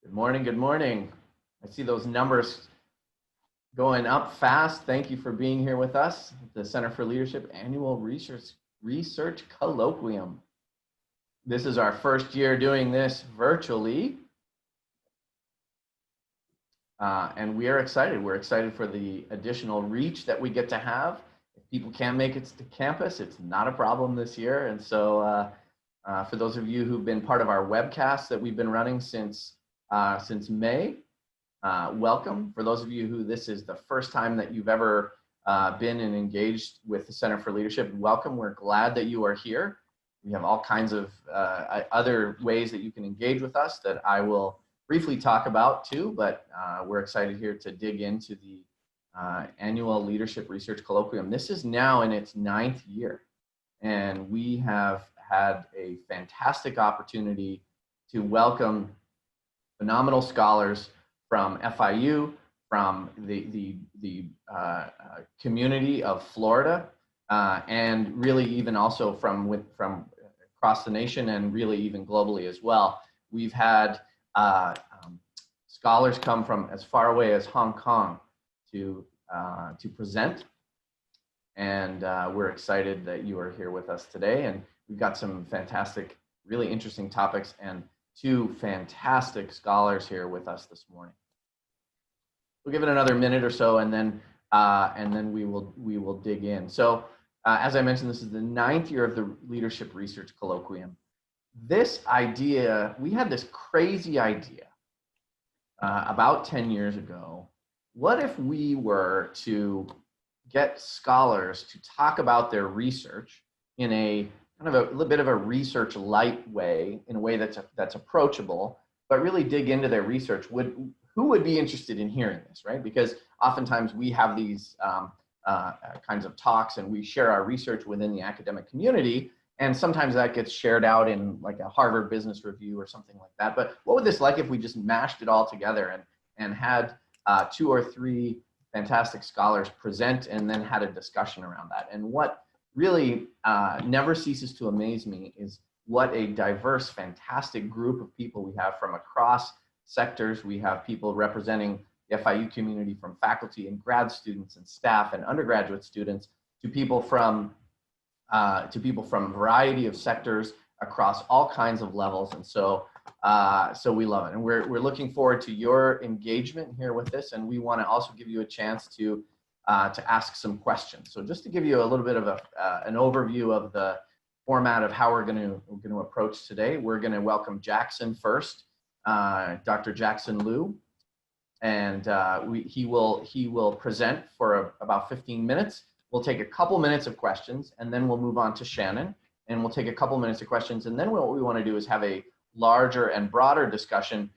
Good morning, good morning. I see those numbers going up fast. Thank you for being here with us at the Center for Leadership Annual Research Colloquium. This is our first year doing this virtually. And we are excited. We're excited for the additional reach that we get to have. If people can't make it to campus, it's not a problem this year. And so for those of you who've been part of our webcast that we've been running since May, welcome. For those of you who this is the first time that you've ever been and engaged with the Center for Leadership, welcome. We're glad that you are here. We have all kinds of other ways that you can engage with us that I will briefly talk about too, but we're excited here to dig into the annual Leadership Research Colloquium. This is now in its 9th year, and we have had a fantastic opportunity to welcome phenomenal scholars from FIU, from the community of Florida, and really even also from across the nation and really even globally as well. We've had scholars come from as far away as Hong Kong to present, and we're excited that you are here with us today. And we've got some fantastic, really interesting topics and two fantastic scholars here with us this morning. We'll give it another minute or so, and then we will dig in. So as I mentioned, this is the 9th year of the Leadership Research Colloquium. This idea, we had this crazy idea about 10 years ago. What if we were to get scholars to talk about their research in a kind of a little bit of a research light way, in a way that's approachable, but really dig into their research? Who would be interested in hearing this, right? Because oftentimes we have these kinds of talks and we share our research within the academic community, and sometimes that gets shared out in like a Harvard Business Review or something like that. But what would this like if we just mashed it all together and had 2 or 3 fantastic scholars present and then had a discussion around that? And what really never ceases to amaze me is what a diverse, fantastic group of people we have from across sectors. We have people representing the FIU community, from faculty and grad students and staff and undergraduate students to people from a variety of sectors across all kinds of levels. And so we love it, and we're looking forward to your engagement here with this. And we want to also give you a chance to ask some questions. So just to give you a little bit of an overview of the format of how we're going to approach today, we're going to welcome Jackson first, Dr. Jackson Liu, and he will present for about 15 minutes. We'll take a couple minutes of questions, and then we'll move on to Shannon, and we'll take a couple minutes of questions, and then what we want to do is have a larger and broader discussion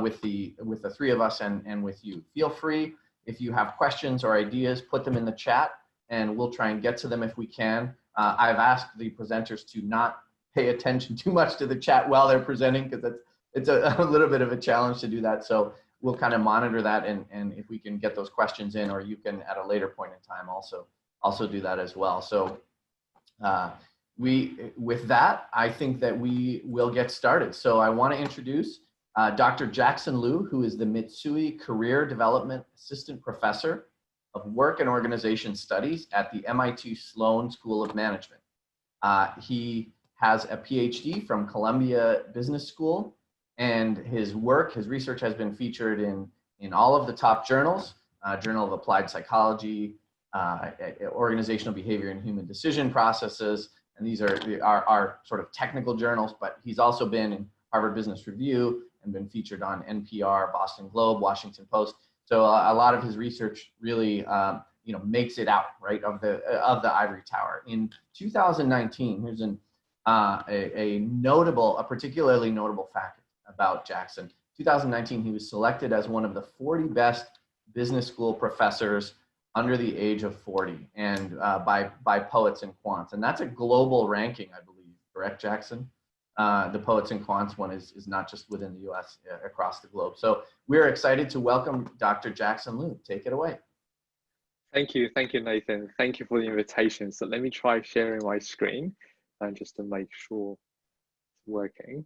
with the 3 of us and with you. Feel free, if you have questions or ideas, put them in the chat, and we'll try and get to them if we can. I've asked the presenters to not pay attention too much to the chat while they're presenting, because it's a little bit of a challenge to do that. So we'll kind of monitor that, and if we can get those questions in, or you can at a later point in time also do that as well. So with that, I think that we will get started. So I want to introduce Dr. Jackson Liu, who is the Mitsui Career Development Assistant Professor of Work and Organization Studies at the MIT Sloan School of Management. He has a PhD from Columbia Business School, and his research has been featured in all of the top journals, Journal of Applied Psychology, Organizational Behavior and Human Decision Processes, and these are sort of technical journals, but he's also been in Harvard Business Review and been featured on NPR, Boston Globe, Washington Post. So a lot of his research really makes it out, right, of the ivory tower. In 2019, here's a particularly notable fact about Jackson. 2019, he was selected as one of the 40 best business school professors under the age of 40, and by Poets and Quants. And that's a global ranking, I believe, correct, Jackson? The Poets and Quants one is not just within the US, across the globe. So we're excited to welcome Dr. Jackson Liu. Take it away. Thank you, Nathan. Thank you for the invitation. So let me try sharing my screen, and just to make sure it's working.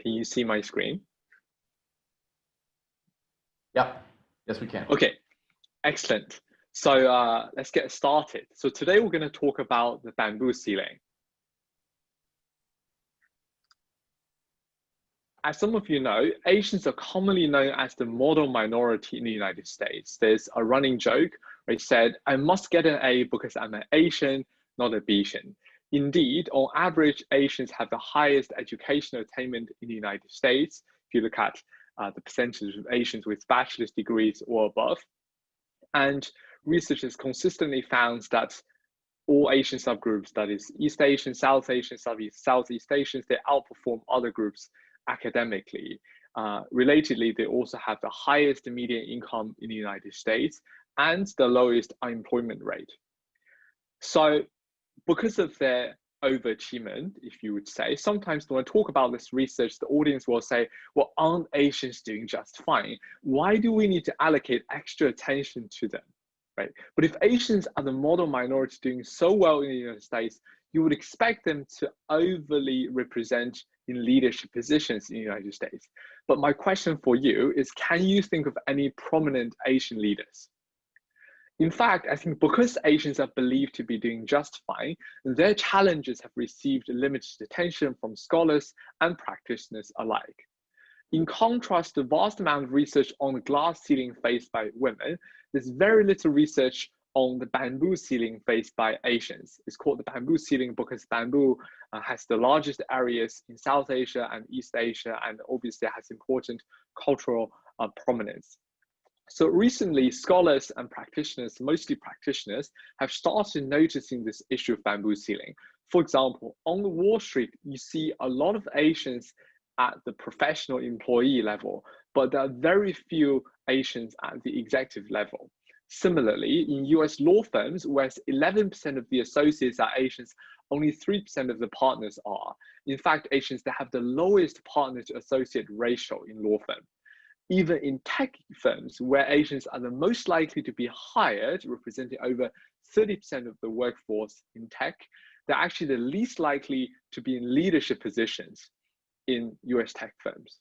Can you see my screen? Yep. Yes, we can. Okay, excellent. So let's get started. So today we're going to talk about the bamboo ceiling. As some of you know, Asians are commonly known as the model minority in the United States. There's a running joke where it said, I must get an A because I'm an Asian, not a Bayesian. Indeed, on average, Asians have the highest educational attainment in the United States. If you look at the percentage of Asians with bachelor's degrees or above. And researchers consistently found that all Asian subgroups, that is East Asian, South Asian, Southeast Asians, they outperform other groups academically. Relatedly, they also have the highest median income in the United States and the lowest unemployment rate. So because of their overachievement, if you would say, sometimes when I talk about this research, the audience will say, well, aren't Asians doing just fine? Why do we need to allocate extra attention to them, right? But if Asians are the model minority doing so well in the United States, you would expect them to overly represent in leadership positions in the United States. But my question for you is, can you think of any prominent Asian leaders? In fact, I think because Asians are believed to be doing just fine, their challenges have received limited attention from scholars and practitioners alike. In contrast, the vast amount of research on the glass ceiling faced by women, there's very little research on the bamboo ceiling faced by Asians. It's called the bamboo ceiling because bamboo has the largest areas in South Asia and East Asia, and obviously has important cultural prominence. So recently, scholars and practitioners, mostly practitioners, have started noticing this issue of bamboo ceiling. For example, on the Wall Street, you see a lot of Asians at the professional employee level, but there are very few Asians at the executive level. Similarly, in US law firms, whereas 11% of the associates are Asians, only 3% of the partners are. In fact, Asians, they have the lowest partner to associate ratio in law firms. Even in tech firms, where Asians are the most likely to be hired, representing over 30% of the workforce in tech, they're actually the least likely to be in leadership positions in US tech firms.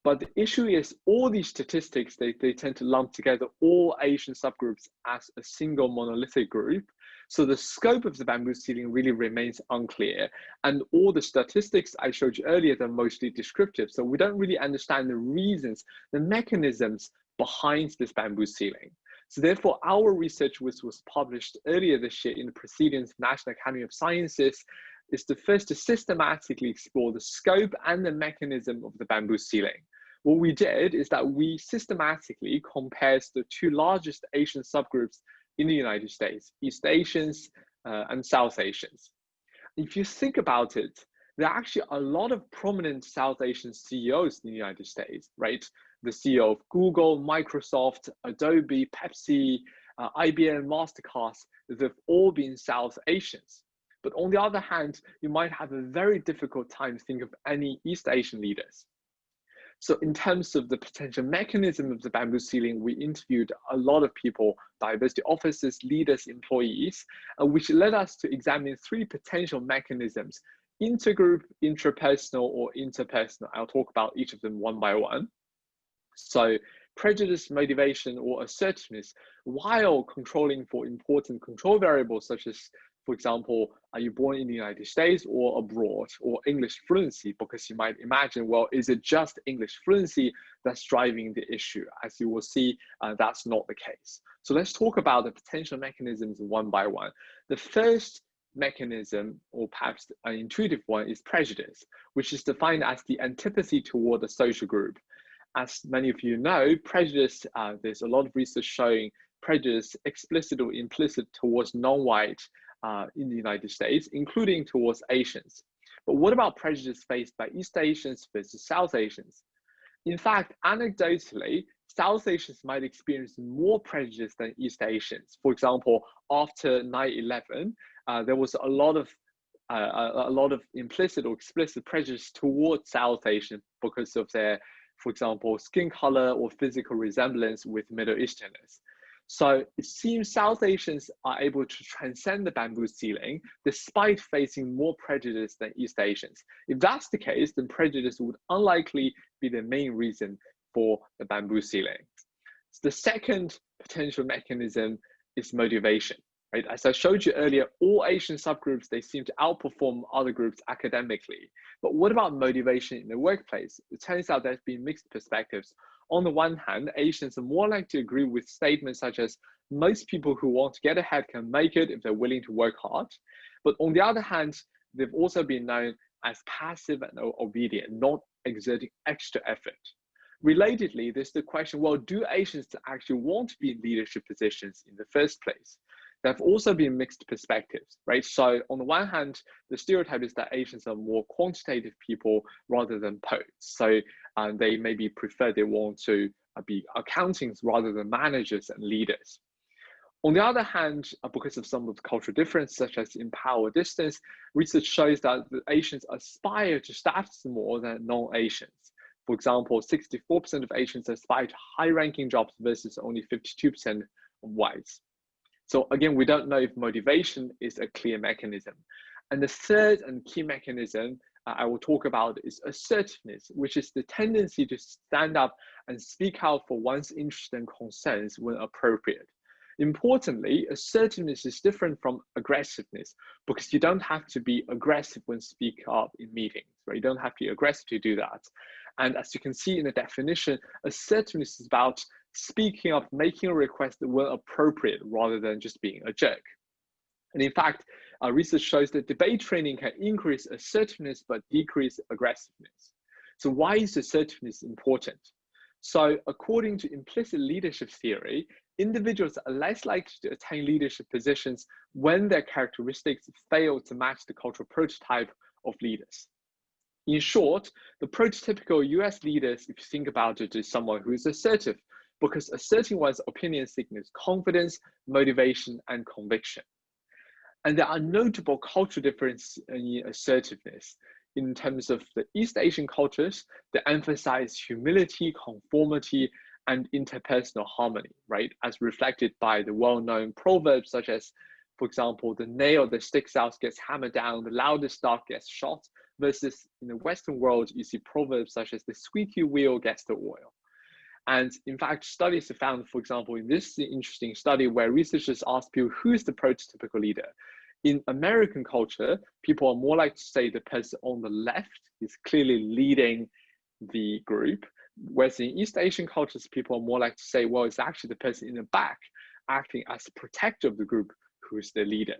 But the issue is all these statistics, they tend to lump together all Asian subgroups as a single monolithic group. So the scope of the bamboo ceiling really remains unclear. And all the statistics I showed you earlier, they're mostly descriptive. So we don't really understand the reasons, the mechanisms behind this bamboo ceiling. So therefore, our research, which was published earlier this year in the Proceedings of National Academy of Sciences, is the first to systematically explore the scope and the mechanism of the bamboo ceiling. What we did is that we systematically compared the two largest Asian subgroups in the United States, East Asians and South Asians. If you think about it, there are actually a lot of prominent South Asian CEOs in the United States, right? The CEO of Google, Microsoft, Adobe, Pepsi, IBM, MasterCard, they've all been South Asians. But on the other hand, you might have a very difficult time thinking of any East Asian leaders. So in terms of the potential mechanism of the bamboo ceiling, we interviewed a lot of people, diversity officers, leaders, employees, which led us to examine three potential mechanisms: intergroup, intrapersonal, or interpersonal. I'll talk about each of them one by one. So prejudice, motivation, or assertiveness, while controlling for important control variables such as, for example, are you born in the United States or abroad, or English fluency? Because you might imagine, well, is it just English fluency that's driving the issue? As you will see, that's not the case. So let's talk about the potential mechanisms one by one. The first mechanism, or perhaps an intuitive one, is prejudice, which is defined as the antipathy toward a social group. As many of you know, prejudice, there's a lot of research showing prejudice, explicit or implicit, towards non-white in the United States, including towards Asians. But what about prejudice faced by East Asians versus South Asians? In fact, anecdotally, South Asians might experience more prejudice than East Asians. For example, after 9/11, there was a lot of implicit or explicit prejudice towards South Asians because of their, for example, skin color or physical resemblance with Middle Easterners. So it seems South Asians are able to transcend the bamboo ceiling despite facing more prejudice than East Asians. If that's the case, then prejudice would unlikely be the main reason for the bamboo ceiling. So the second potential mechanism is motivation. Right? As I showed you earlier, all Asian subgroups, they seem to outperform other groups academically. But what about motivation in the workplace? It turns out there's been mixed perspectives. On the one hand, Asians are more likely to agree with statements such as most people who want to get ahead can make it if they're willing to work hard. But on the other hand, they've also been known as passive and obedient, not exerting extra effort. Relatedly, there's the question, well, do Asians actually want to be in leadership positions in the first place? There have also been mixed perspectives, right? So on the one hand, the stereotype is that Asians are more quantitative people rather than poets. So they maybe prefer, they want to be accountants rather than managers and leaders. On the other hand, because of some of the cultural differences, such as in power distance, research shows that the Asians aspire to status more than non-Asians. For example, 64% of Asians aspire to high-ranking jobs versus only 52% of whites. So again, we don't know if motivation is a clear mechanism. And the third and key mechanism I will talk about is assertiveness, which is the tendency to stand up and speak out for one's interests and concerns when appropriate. Importantly, assertiveness is different from aggressiveness because you don't have to be aggressive when speaking up in meetings, right? You don't have to be aggressive to do that. And as you can see in the definition, assertiveness is about speaking up, making a request that were appropriate rather than just being a jerk. And in fact, research shows that debate training can increase assertiveness but decrease aggressiveness. So why is assertiveness important? So according to implicit leadership theory, individuals are less likely to attain leadership positions when their characteristics fail to match the cultural prototype of leaders. In short, the prototypical US leaders, if you think about it, is someone who is assertive, because asserting one's opinion signals confidence, motivation, and conviction. And there are notable cultural differences in assertiveness. In terms of the East Asian cultures, they emphasize humility, conformity, and interpersonal harmony, right? As reflected by the well-known proverbs such as, for example, the nail that sticks out gets hammered down, the loudest dog gets shot, versus in the Western world, you see proverbs such as the squeaky wheel gets the oil. And in fact, studies have found, for example, in this interesting study where researchers asked people, who is the prototypical leader? In American culture, people are more likely to say the person on the left is clearly leading the group, whereas in East Asian cultures, people are more likely to say, well, it's actually the person in the back acting as the protector of the group who is the leader.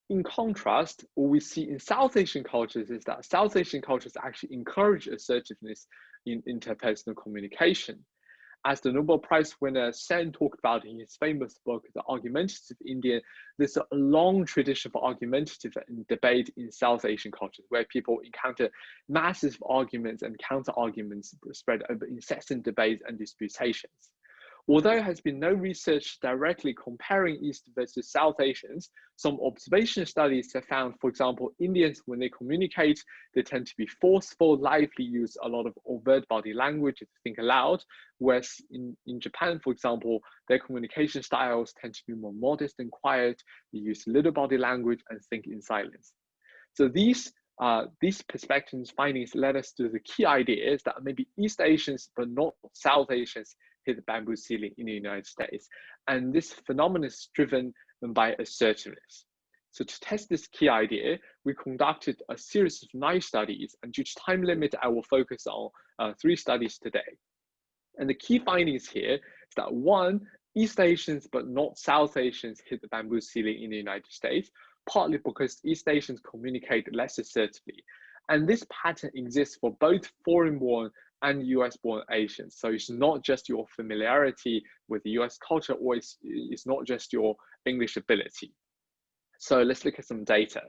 In contrast, what we see in South Asian cultures is that South Asian cultures actually encourage assertiveness in interpersonal communication. As the Nobel Prize winner Shannon talked about in his famous book, The Argumentative Indian, there's a long tradition for argumentative debate in South Asian cultures where people encounter massive arguments and counter-arguments spread over incessant debates and disputations. Although there has been no research directly comparing East versus South Asians, some observational studies have found, for example, Indians, when they communicate, they tend to be forceful, lively, use a lot of overt body language to think aloud, whereas in Japan, for example, their communication styles tend to be more modest and quiet, they use little body language and think in silence. So these perspectives findings led us to the key ideas that maybe East Asians, but not South Asians, hit the bamboo ceiling in the United States. And this phenomenon is driven by assertiveness. So to test this key idea, we conducted a series of 9 studies, and due to time limit, I will focus on 3 studies today. And the key findings here is that 1, East Asians, but not South Asians, hit the bamboo ceiling in the United States, partly because East Asians communicate less assertively. And this pattern exists for both foreign-born and US-born Asians. So it's not just your familiarity with the US culture, or it's not just your English ability. So let's look at some data.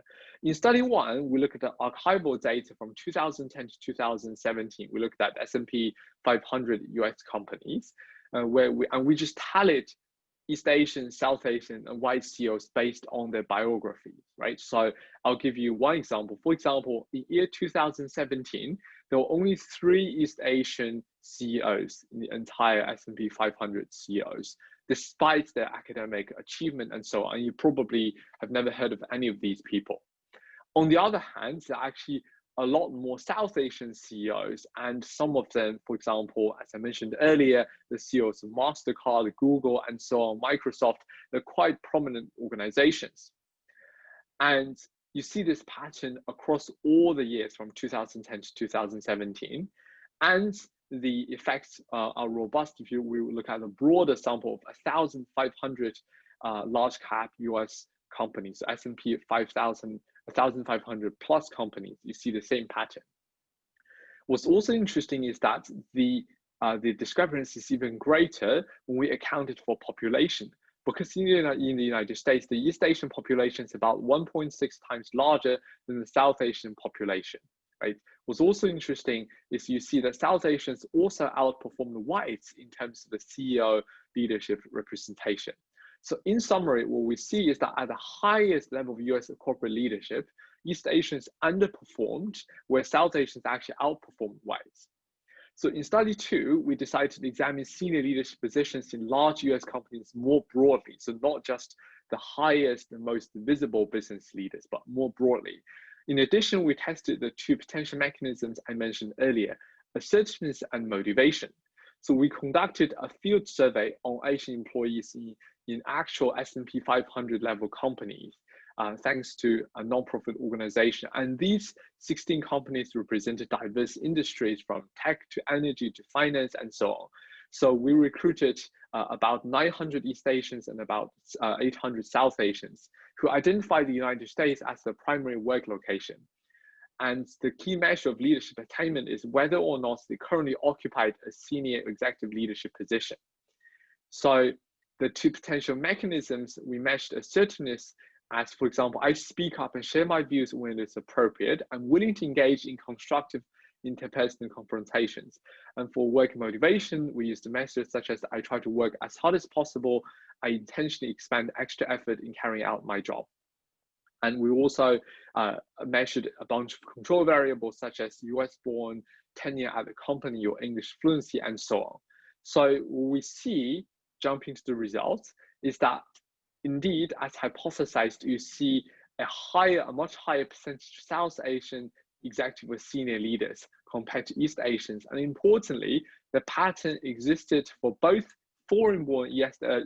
In study 1, we look at the archival data from 2010 to 2017. We looked at S&P 500 US companies, where we just tallied East Asian, South Asian, and white CEOs based on their biography, right? So I'll give you one example. For example, in year 2017, there were only 3 East Asian CEOs in the entire S&P 500 CEOs, despite their academic achievement and so on. You probably have never heard of any of these people. On the other hand, there are actually a lot more South Asian CEOs, and some of them, for example, as I mentioned earlier, the CEOs of MasterCard, Google, and so on, Microsoft, they're quite prominent organizations. And you see this pattern across all the years from 2010 to 2017. And the effects are robust if we look at a broader sample of 1,500 large cap US companies, S&P 5,000, 1,500 plus companies, you see the same pattern. What's also interesting is that the discrepancy is even greater when we accounted for population, because in the United States, the East Asian population is about 1.6 times larger than the South Asian population, right? What's also interesting is you see that South Asians also outperform the whites in terms of the CEO leadership representation. So in summary, what we see is that at the highest level of US corporate leadership, East Asians underperformed, where South Asians actually outperformed whites. So in study 2, we decided to examine senior leadership positions in large US companies more broadly. So not just the highest and most visible business leaders, but more broadly. In addition, we tested the 2 potential mechanisms I mentioned earlier, assertiveness and motivation. So we conducted a field survey on Asian employees in actual S&P 500 level companies, thanks to a nonprofit organization. And these 16 companies represented diverse industries from tech to energy to finance and so on. So we recruited about 900 East Asians and about 800 South Asians who identified the United States as the primary work location. And the key measure of leadership attainment is whether or not they currently occupied a senior executive leadership position. So the 2 potential mechanisms, we measured assertiveness as, for example, I speak up and share my views when it's appropriate. I'm willing to engage in constructive interpersonal confrontations. And for work motivation, we used measures such as I try to work as hard as possible. I intentionally expend extra effort in carrying out my job. And we also measured a bunch of control variables such as US-born, tenure at the company, or English fluency, and so on. So what we see, jumping to the results, is that indeed, as hypothesized, you see a much higher percentage of South Asian executive or senior leaders compared to East Asians. And importantly, the pattern existed for both foreign-born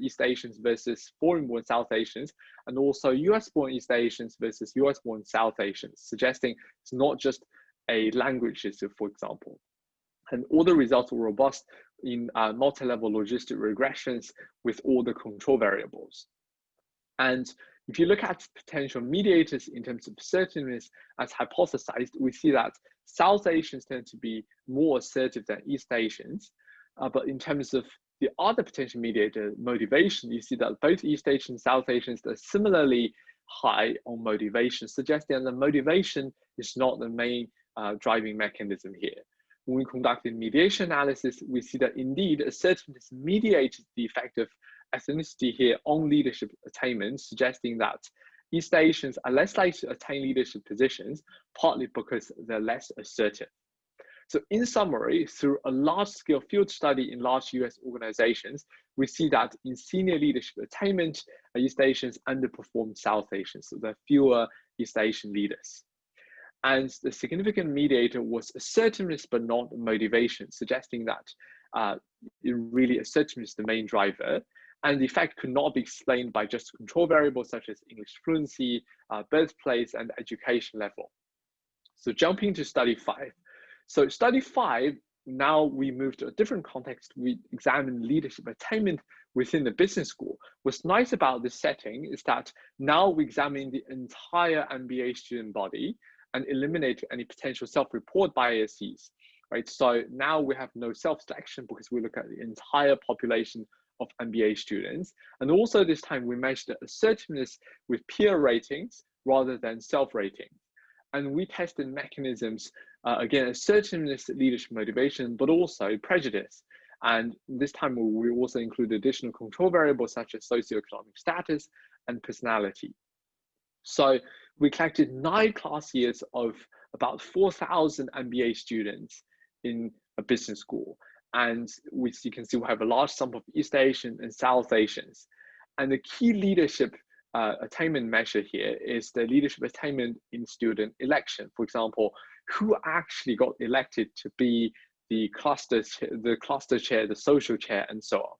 East Asians versus foreign-born South Asians, and also US-born East Asians versus US-born South Asians, suggesting it's not just a language issue, for example. And all the results were robust in multi-level logistic regressions with all the control variables. And if you look at potential mediators in terms of assertiveness as hypothesized, we see that South Asians tend to be more assertive than East Asians. But in terms of the other potential mediator, motivation, you see that both East Asians and South Asians are similarly high on motivation, suggesting that motivation is not the main driving mechanism here. When we conducted mediation analysis, we see that indeed assertiveness mediated the effect of ethnicity here on leadership attainment, suggesting that East Asians are less likely to attain leadership positions, partly because they're less assertive. So in summary, through a large-scale field study in large US organizations, we see that in senior leadership attainment, East Asians underperform South Asians, so there are fewer East Asian leaders. And the significant mediator was assertiveness, but not motivation, suggesting that really assertiveness is the main driver. And the effect could not be explained by just control variables such as English fluency, birthplace, and education level. So jumping to study 5. So study 5, now we move to a different context. We examine leadership attainment within the business school. What's nice about this setting is that now we examine the entire MBA student body and eliminate any potential self-report biases, right? So now we have no self-selection because we look at the entire population of MBA students. And also this time we measured assertiveness with peer ratings rather than self-rating. And we tested mechanisms, again, assertiveness, leadership motivation, but also prejudice. And this time we also include additional control variables such as socioeconomic status and personality. So we collected 9 class years of about 4,000 MBA students in a business school. And which you can see we have a large sample of East Asian and South Asians. And the key leadership attainment measure here is the leadership attainment in student election. For example, who actually got elected to be the cluster chair, the social chair, and so on.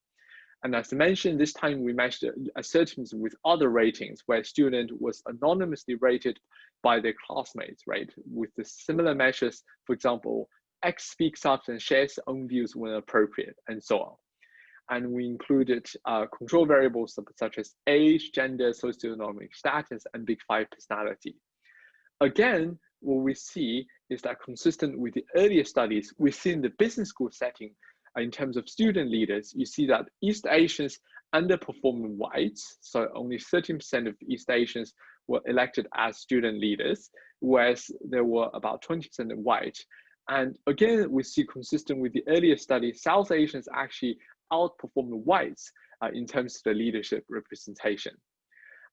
And as I mentioned, this time we measured assertiveness with other ratings where student was anonymously rated by their classmates, right? With the similar measures, for example, X speaks up and shares their own views when appropriate, and so on. And we included control variables such as age, gender, socioeconomic status, and Big Five personality. Again, what we see is that consistent with the earlier studies within the business school setting, in terms of student leaders, you see that East Asians underperformed whites. So only 13% of East Asians were elected as student leaders, whereas there were about 20% of white. And again, we see consistent with the earlier study, South Asians actually outperformed whites in terms of the leadership representation.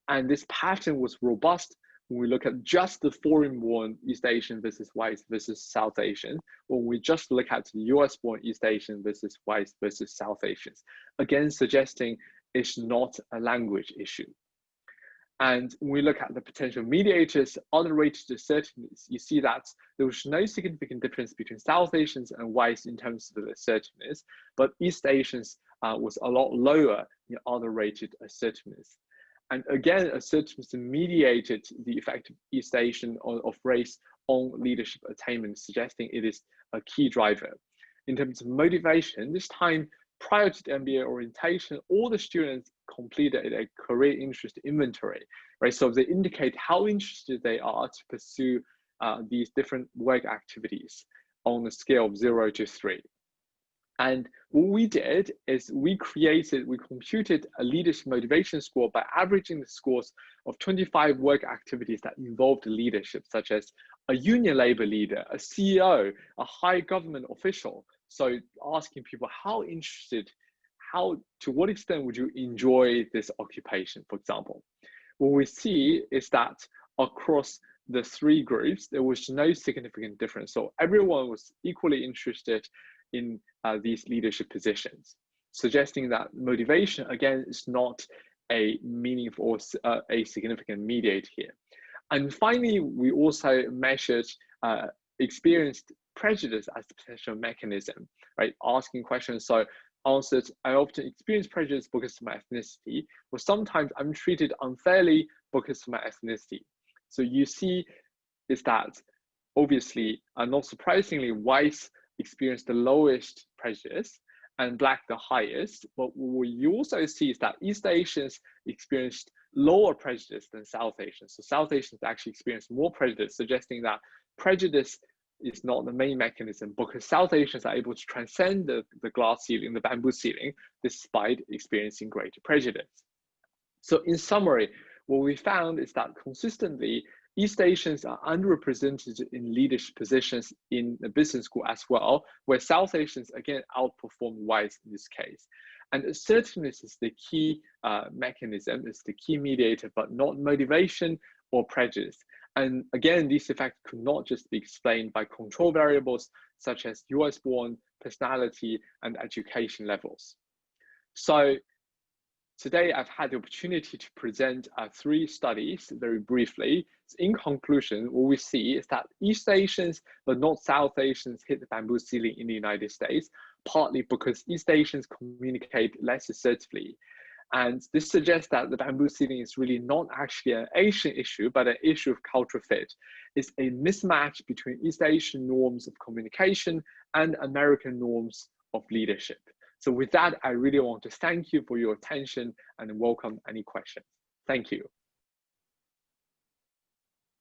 And this pattern was robust when we look at just the foreign-born East Asian versus whites versus South Asian, when we just look at the US-born East Asian versus whites versus South Asians, again suggesting it's not a language issue. And when we look at the potential mediators, other rated assertiveness, you see that there was no significant difference between South Asians and whites in terms of the assertiveness, but East Asians was a lot lower in other rated assertiveness. And again, assertiveness mediated the effect of East Asian of race on leadership attainment, suggesting it is a key driver. In terms of motivation, this time prior to the MBA orientation, all the students completed a career interest inventory, right? So they indicate how interested they are to pursue these different work activities on a scale of 0 to 3. And what we did is we computed a leadership motivation score by averaging the scores of 25 work activities that involved leadership, such as a union labor leader, a CEO, a high government official. So asking people how interested, to what extent would you enjoy this occupation, for example. What we see is that across the 3 groups, there was no significant difference. So everyone was equally interested in these leadership positions, suggesting that motivation, again, is not a meaningful or a significant mediator here. And finally, we also measured experienced prejudice as the potential mechanism, right? Asking questions. So answered, I often experience prejudice because of my ethnicity, or sometimes I'm treated unfairly because of my ethnicity. So you see is that obviously, and not surprisingly, whites experience the lowest prejudice and Black the highest. But what you also see is that East Asians experienced lower prejudice than South Asians. So South Asians actually experience more prejudice, suggesting that prejudice is not the main mechanism because South Asians are able to transcend the glass ceiling, the bamboo ceiling, despite experiencing greater prejudice. So in summary, what we found is that consistently, East Asians are underrepresented in leadership positions in the business school as well, where South Asians again outperform whites in this case. And assertiveness is the key mechanism, is the key mediator, but not motivation or prejudice. And again, these effects could not just be explained by control variables such as US-born, personality, and education levels. So today, I've had the opportunity to present 3 studies very briefly. So in conclusion, what we see is that East Asians, but not South Asians, hit the bamboo ceiling in the United States, partly because East Asians communicate less assertively. And this suggests that the bamboo ceiling is really not actually an Asian issue, but an issue of cultural fit. It's a mismatch between East Asian norms of communication and American norms of leadership. So with that, I really want to thank you for your attention and welcome any questions. Thank you.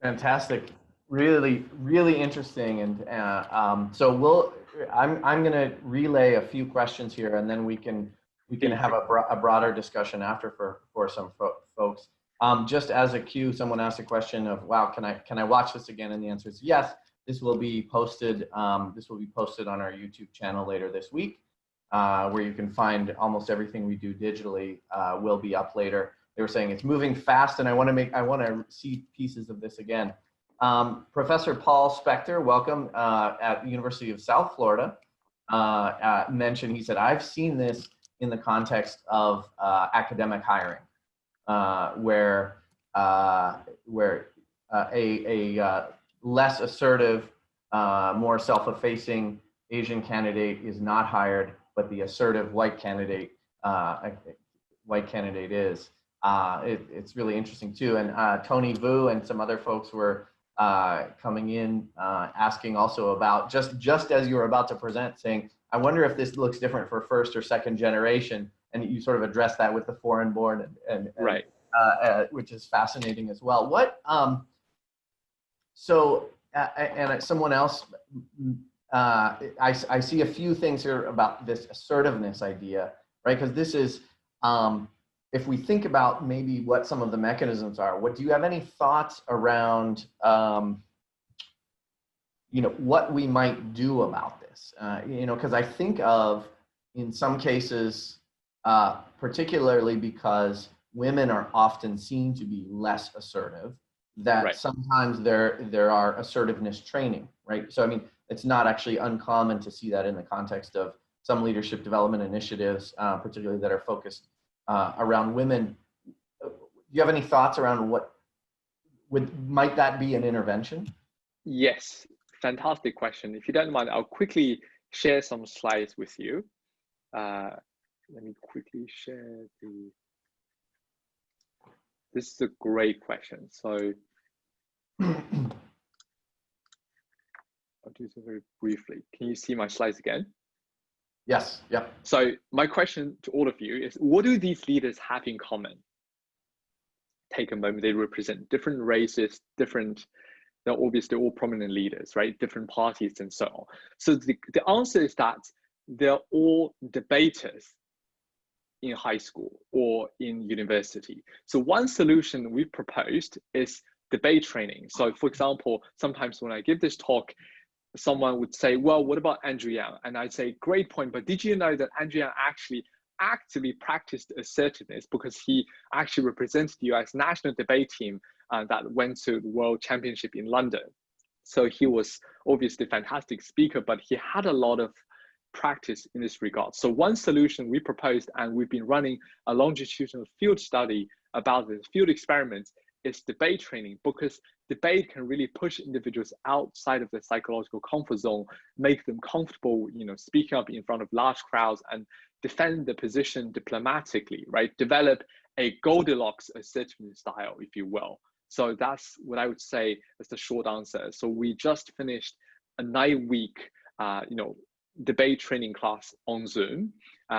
Fantastic. Really, really interesting. And so I'm going to relay a few questions here, and then we can have a broader discussion after for some folks. Just as a cue, someone asked a question of, wow, can I watch this again? And the answer is yes. This will be posted. This will be posted on our YouTube channel later this week. Where you can find almost everything we do digitally will be up later. They were saying it's moving fast, and I want to see pieces of this again. Professor Paul Spector, welcome at the University of South Florida, mentioned, he said, I've seen this in the context of academic hiring, where a less assertive, more self-effacing Asian candidate is not hired, but the assertive white candidate is. It's really interesting too. And Tony Vu and some other folks were coming in asking also about, just as you were about to present, saying, I wonder if this looks different for first or second generation. And you sort of addressed that with the foreign born, and right. Which is fascinating as well. What, and someone else, I see a few things here about this assertiveness idea, right? Because this is, if we think about maybe what some of the mechanisms are, do you have any thoughts around, what we might do about this? Because I think of, in some cases, particularly because women are often seen to be less assertive, that right. sometimes there are assertiveness training, right? So I mean, it's not actually uncommon to see that in the context of some leadership development initiatives, particularly that are focused around women. Do you have any thoughts around what might that be an intervention? Yes, fantastic question. If you don't mind, I'll quickly share some slides with you. Let me quickly share this is a great question. So I'll do so very briefly. Can you see my slides again? Yes, yep. So my question to all of you is, what do these leaders have in common? Take a moment, they represent different races, they're obviously all prominent leaders, right? Different parties and so on. So the answer is that they're all debaters in high school or in university. So one solution we proposed is debate training. So for example, sometimes when I give this talk, someone would say, well, what about Andrew Yang? And I'd say, great point, but did you know that Andrew Yang actually actively practiced assertiveness because he actually represented the US national debate team that went to the World Championship in London. So he was obviously a fantastic speaker, but he had a lot of practice in this regard. So one solution we proposed, and we've been running a longitudinal field study about the field experiments, is debate training, because debate can really push individuals outside of their psychological comfort zone, make them comfortable, speaking up in front of large crowds and defend the position diplomatically, right? Develop a Goldilocks assertiveness style, if you will. So that's what I would say is the short answer. So we just finished a 9-week, debate training class on Zoom.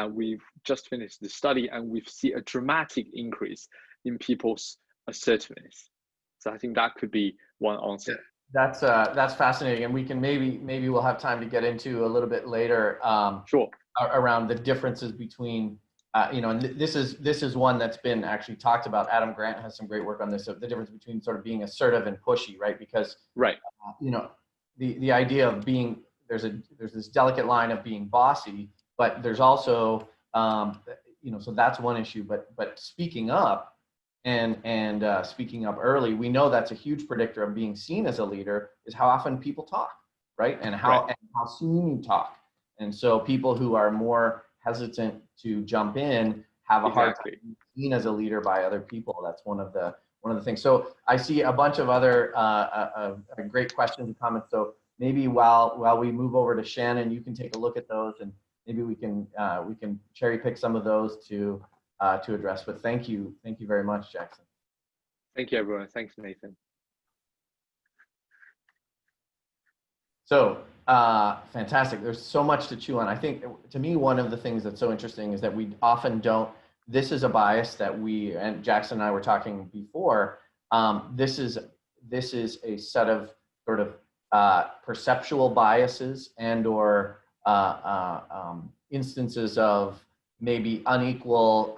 We've just finished the study, and we've seen a dramatic increase in people's assertiveness. So I think that could be one answer. That's fascinating, and we can maybe we'll have time to get into a little bit later. Sure. Around the differences between and this is one that's been actually talked about. Adam Grant has some great work on this, of the difference between sort of being assertive and pushy, right? Because right, the idea of being, there's this delicate line of being bossy, but there's also so that's one issue. But speaking up and speaking up early, we know that's a huge predictor of being seen as a leader, is how often people talk, right? And how soon you talk. And so people who are more hesitant to jump in have a hard time being seen as a leader by other people. That's one of the things. So I see a bunch of other great questions and comments. So maybe while we move over to Shannon, you can take a look at those, and maybe we can cherry pick some of those to address. But thank you very much, Jackson. Thank you, everyone. Thanks, Nathan. So fantastic. There's so much to chew on. I think, to me, one of the things that's so interesting is that we often don't. This is a bias that we, and Jackson and I were talking before. This is a set of sort of perceptual biases and/or instances of maybe unequal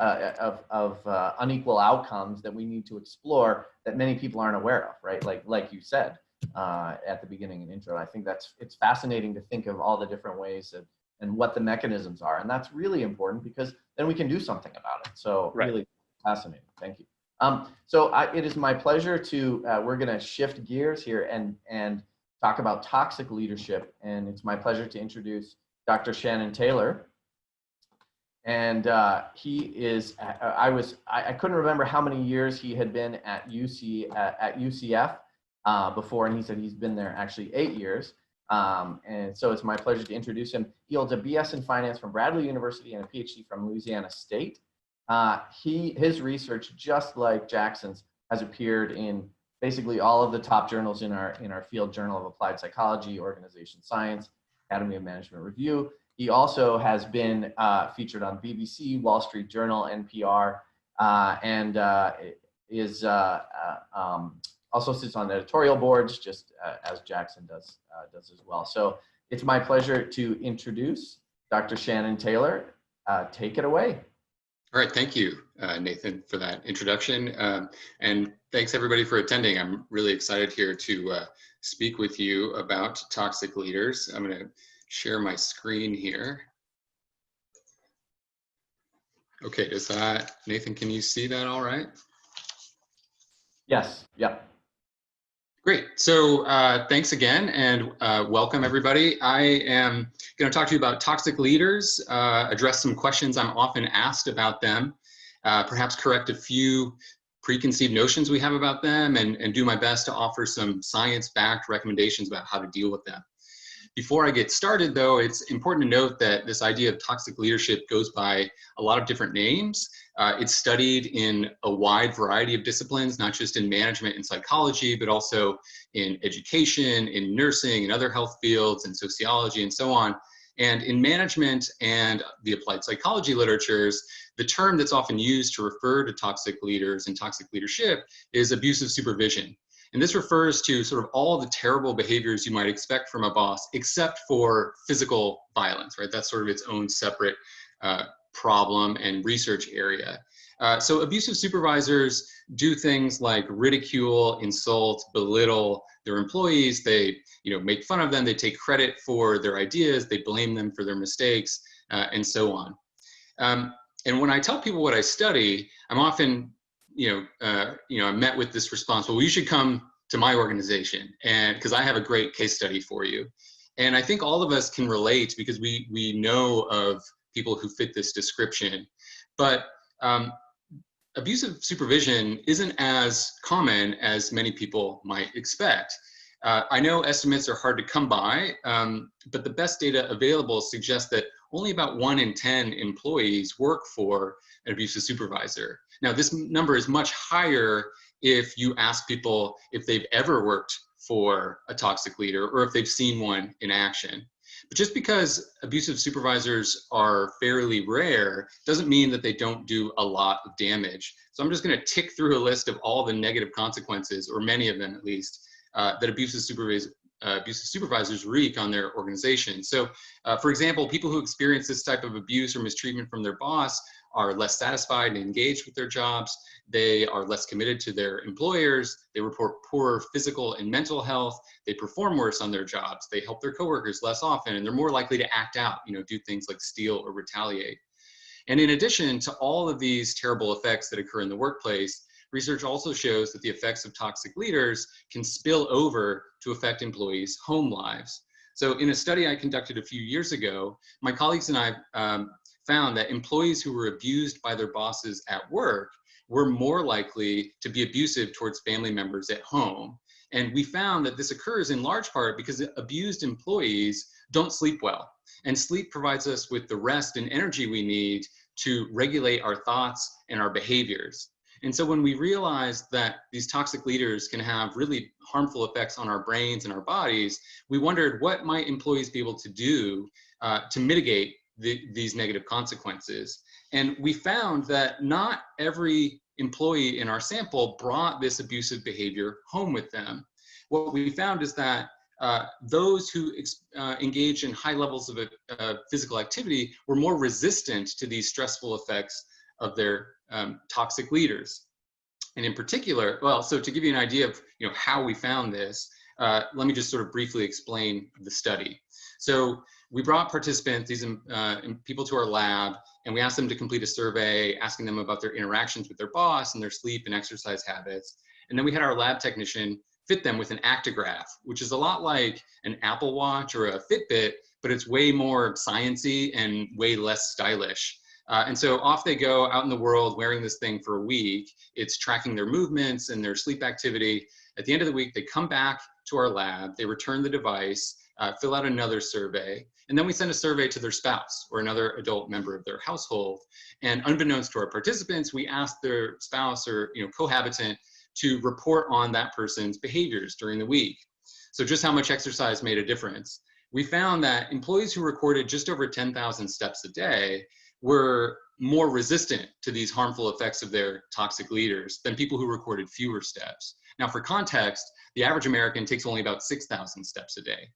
unequal outcomes that we need to explore, that many people aren't aware of, right? Like you said at the beginning and intro. I think it's fascinating to think of all the different ways and what the mechanisms are, and that's really important, because then we can do something about it. So really fascinating. Thank you. It is my pleasure to, we're going to shift gears here and talk about toxic leadership. And it's my pleasure to introduce Dr. Shannon Taylor. And he is, I couldn't remember how many years he had been at UCF before, and he said he's been there actually 8 years. And so it's my pleasure to introduce him. He holds a BS in finance from Bradley University and a PhD from Louisiana State. His research, just like Jackson's, has appeared in basically all of the top journals in our field: Journal of Applied Psychology, Organization Science, Academy of Management Review. He also has been featured on BBC, Wall Street Journal, NPR, and also sits on editorial boards, just as Jackson does as well. So it's my pleasure to introduce Dr. Shannon Taylor. Take it away. All right, thank you, Nathan, for that introduction. And thanks everybody for attending. I'm really excited here to speak with you about toxic leaders. I'm gonna share my screen here. Okay, does that, Nathan, can you see that all right? Yes, yeah. Great, so thanks again, and welcome everybody. I am going to talk to you about toxic leaders, address some questions I'm often asked about them, perhaps correct a few preconceived notions we have about them, and do my best to offer some science-backed recommendations about how to deal with them. Before I get started though, it's important to note that this idea of toxic leadership goes by a lot of different names. It's studied in a wide variety of disciplines, not just in management and psychology, but also in education, in nursing, and other health fields, and sociology, and so on. And in management and the applied psychology literatures, the term that's often used to refer to toxic leaders and toxic leadership is abusive supervision. And this refers to sort of all the terrible behaviors you might expect from a boss, except for physical violence, right? That's sort of its own separate problem and research area. So abusive supervisors do things like ridicule, insult, belittle their employees. They, make fun of them. They take credit for their ideas. They blame them for their mistakes, and so on. And when I tell people what I study, I'm often, I'm met with this response: well, you should come to my organization, and because I have a great case study for you. And I think all of us can relate because we know of people who fit this description. But abusive supervision isn't as common as many people might expect. I know estimates are hard to come by, but the best data available suggests that only about 1 in 10 employees work for an abusive supervisor. Now, this number is much higher if you ask people if they've ever worked for a toxic leader or if they've seen one in action. But just because abusive supervisors are fairly rare doesn't mean that they don't do a lot of damage. So I'm just going to tick through a list of all the negative consequences, or many of them at least, that abusive supervisors wreak on their organization. So, for example, people who experience this type of abuse or mistreatment from their boss are less satisfied and engaged with their jobs. They are less committed to their employers. They report poorer physical and mental health. They perform worse on their jobs. They help their coworkers less often, and they're more likely to act out, do things like steal or retaliate. And in addition to all of these terrible effects that occur in the workplace, research also shows that the effects of toxic leaders can spill over to affect employees' home lives. So in a study I conducted a few years ago, my colleagues and I found that employees who were abused by their bosses at work were more likely to be abusive towards family members at home. And we found that this occurs in large part because abused employees don't sleep well. And sleep provides us with the rest and energy we need to regulate our thoughts and our behaviors. And so when we realized that these toxic leaders can have really harmful effects on our brains and our bodies, we wondered what might employees be able to do to mitigate these negative consequences. And we found that not every employee in our sample brought this abusive behavior home with them. What we found is that those who engage in high levels of physical activity were more resistant to these stressful effects of their toxic leaders. And in particular, well, so to give you an idea of how we found this, let me just sort of briefly explain the study. So we brought participants, these people to our lab, And we asked them to complete a survey, asking them about their interactions with their boss and their sleep and exercise habits. And then we had our lab technician fit them with an actigraph, which is a lot like an Apple Watch or a Fitbit, but it's way more sciencey and way less stylish. And so off they go out in the world wearing this thing for a week. It's tracking their movements and their sleep activity. At the end of the week, they come back to our lab, they return the device, fill out another survey, and then we send a survey to their spouse or another adult member of their household. And unbeknownst to our participants, we asked their spouse or cohabitant to report on that person's behaviors during the week. So just how much exercise made a difference. We found that employees who recorded just over 10,000 steps a day were more resistant to these harmful effects of their toxic leaders than people who recorded fewer steps. Now, for context, the average American takes only about 6,000 steps a day.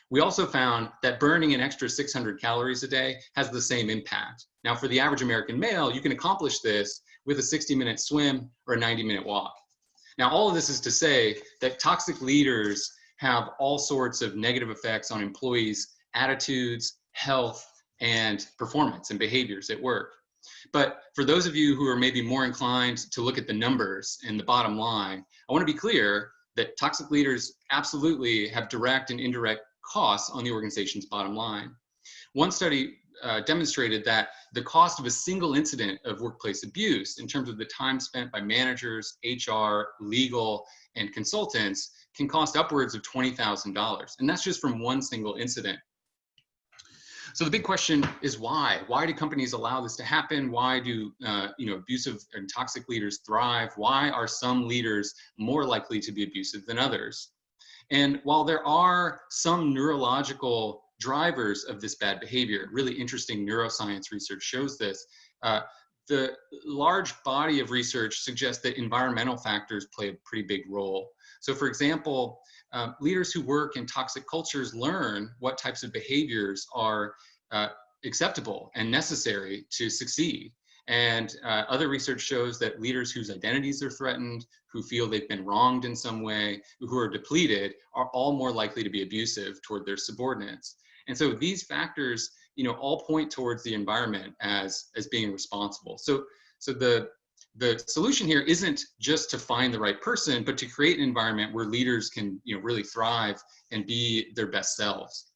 We also found that burning an extra 600 calories a day has the same impact. Now, for the average American male, you can accomplish this with a 60-minute swim or a 90-minute walk. Now, all of this is to say that toxic leaders have all sorts of negative effects on employees' attitudes, health, and performance and behaviors at work. But for those of you who are maybe more inclined to look at the numbers and the bottom line, I want to be clear that toxic leaders absolutely have direct and indirect costs on the organization's bottom line. One study demonstrated that the cost of a single incident of workplace abuse in terms of the time spent by managers, HR, legal, and consultants can cost upwards of $20,000. And that's just from one single incident. So the big question is why? Why do companies allow this to happen? Why do abusive and toxic leaders thrive? Why are some leaders more likely to be abusive than others? And while there are some neurological drivers of this bad behavior, really interesting neuroscience research shows this, the large body of research suggests that environmental factors play a pretty big role. So for example, leaders who work in toxic cultures learn what types of behaviors are acceptable and necessary to succeed. And other research shows that leaders whose identities are threatened, who feel they've been wronged in some way, who are depleted, are all more likely to be abusive toward their subordinates. And so these factors, all point towards the environment as being responsible. So the solution here isn't just to find the right person, but to create an environment where leaders can, really thrive and be their best selves.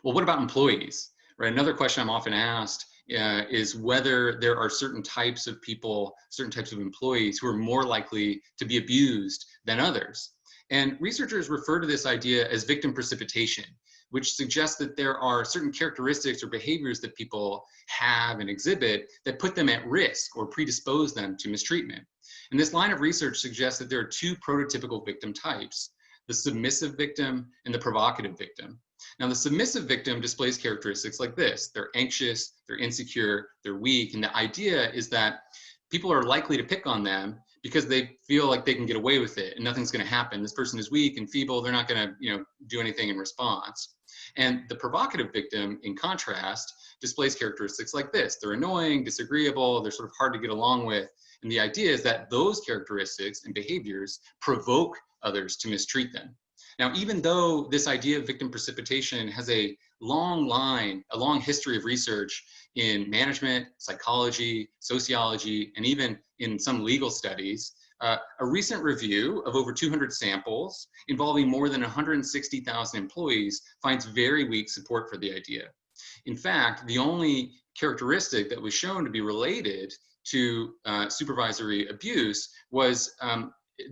Well, what about employees? Right. Another question I'm often asked is whether there are certain types of people, certain types of employees who are more likely to be abused than others. And researchers refer to this idea as victim precipitation, which suggests that there are certain characteristics or behaviors that people have and exhibit that put them at risk or predispose them to mistreatment. And this line of research suggests that there are two prototypical victim types, the submissive victim and the provocative victim. Now, the submissive victim displays characteristics like this. They're anxious, they're insecure, they're weak. And the idea is that people are likely to pick on them because they feel like they can get away with it and nothing's going to happen. This person is weak and feeble. They're not going to, do anything in response. And the provocative victim, in contrast, displays characteristics like this. They're annoying, disagreeable, they're sort of hard to get along with. And the idea is that those characteristics and behaviors provoke others to mistreat them. Now, even though this idea of victim precipitation has a long history of research in management, psychology, sociology, and even in some legal studies, a recent review of over 200 samples involving more than 160,000 employees finds very weak support for the idea. In fact, the only characteristic that was shown to be related to supervisory abuse was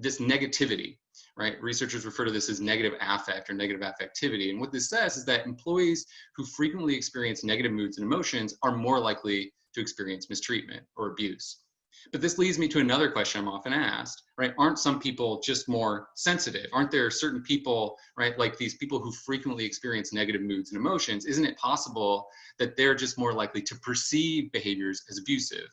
this negativity. Right? Researchers refer to this as negative affect or negative affectivity. And what this says is that employees who frequently experience negative moods and emotions are more likely to experience mistreatment or abuse. But this leads me to another question I'm often asked, right? Aren't some people just more sensitive? Aren't there certain people, right, like these people who frequently experience negative moods and emotions? Isn't it possible that they're just more likely to perceive behaviors as abusive?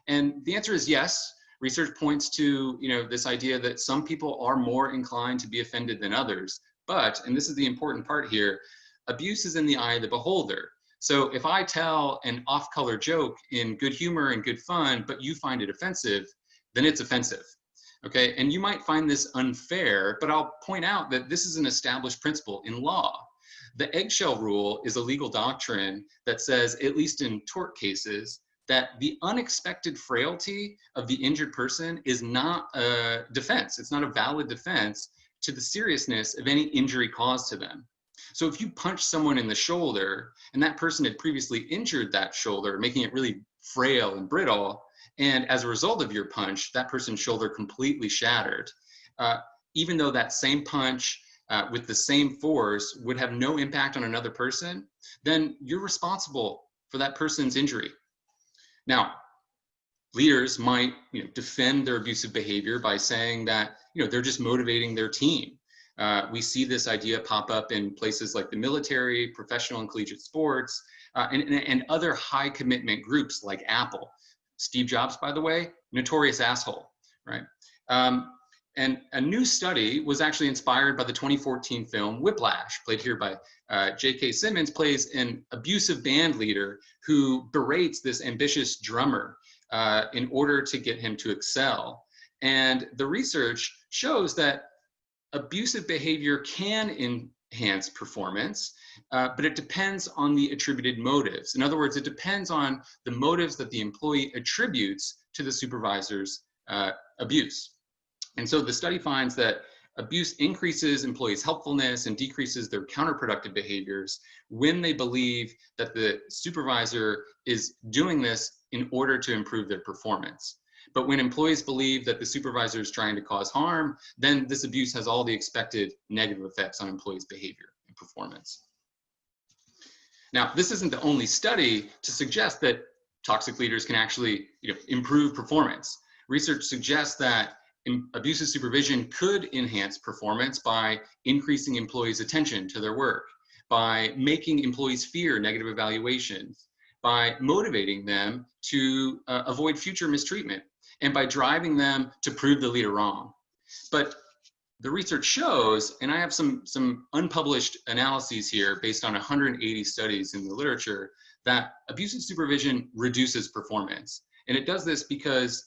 And the answer is yes. Research points to, this idea that some people are more inclined to be offended than others. But, and this is the important part here, abuse is in the eye of the beholder. So if I tell an off-color joke in good humor and good fun, but you find it offensive, then it's offensive. Okay, and you might find this unfair, but I'll point out that this is an established principle in law. The eggshell rule is a legal doctrine that says, at least in tort cases, that the unexpected frailty of the injured person is not a defense. It's not a valid defense to the seriousness of any injury caused to them. So if you punch someone in the shoulder and that person had previously injured that shoulder, making it really frail and brittle, and as a result of your punch, that person's shoulder completely shattered, even though that same punch with the same force would have no impact on another person, then you're responsible for that person's injury. Now, leaders might defend their abusive behavior by saying that they're just motivating their team. We see this idea pop up in places like the military, professional and collegiate sports, and other high commitment groups like Apple. Steve Jobs, by the way, notorious asshole, right? And a new study was actually inspired by the 2014 film Whiplash, played here by J.K. Simmons, plays an abusive band leader who berates this ambitious drummer in order to get him to excel. And the research shows that abusive behavior can enhance performance, but it depends on the attributed motives. In other words, it depends on the motives that the employee attributes to the supervisor's abuse. And so the study finds that abuse increases employees' helpfulness and decreases their counterproductive behaviors when they believe that the supervisor is doing this in order to improve their performance. But when employees believe that the supervisor is trying to cause harm, then this abuse has all the expected negative effects on employees' behavior and performance. Now, this isn't the only study to suggest that toxic leaders can actually improve performance. Research suggests that abusive supervision could enhance performance by increasing employees' attention to their work, by making employees fear negative evaluations, by motivating them to avoid future mistreatment, and by driving them to prove the leader wrong. But the research shows, and I have some unpublished analyses here based on 180 studies in the literature, that abusive supervision reduces performance. And it does this because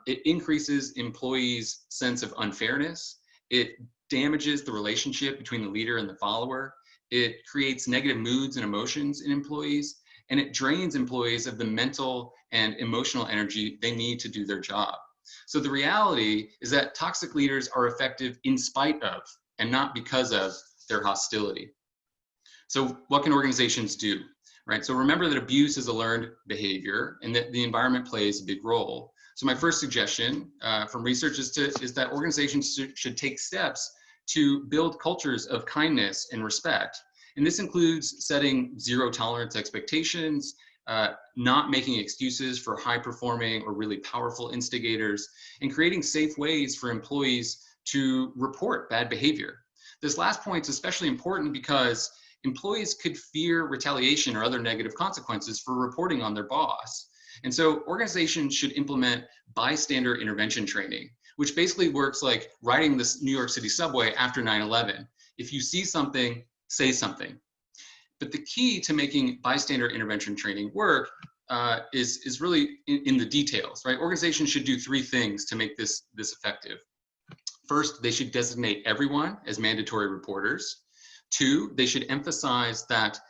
it increases employees' sense of unfairness. It damages the relationship between the leader and the follower. It creates negative moods and emotions in employees, and it drains employees of the mental and emotional energy they need to do their job. So the reality is that toxic leaders are effective in spite of, and not because of, their hostility. So what can organizations do, right? So remember that abuse is a learned behavior and that the environment plays a big role. So my first suggestion from research is that organizations should take steps to build cultures of kindness and respect. And this includes setting zero tolerance expectations, not making excuses for high performing or really powerful instigators, and creating safe ways for employees to report bad behavior. This last point is especially important because employees could fear retaliation or other negative consequences for reporting on their boss. And so organizations should implement bystander intervention training, which basically works like riding the New York City subway after 9/11. If you see something, say something. But the key to making bystander intervention training work is really in the details, right? Organizations should do three things to make this effective. First, they should designate everyone as mandatory reporters. Two, they should emphasize that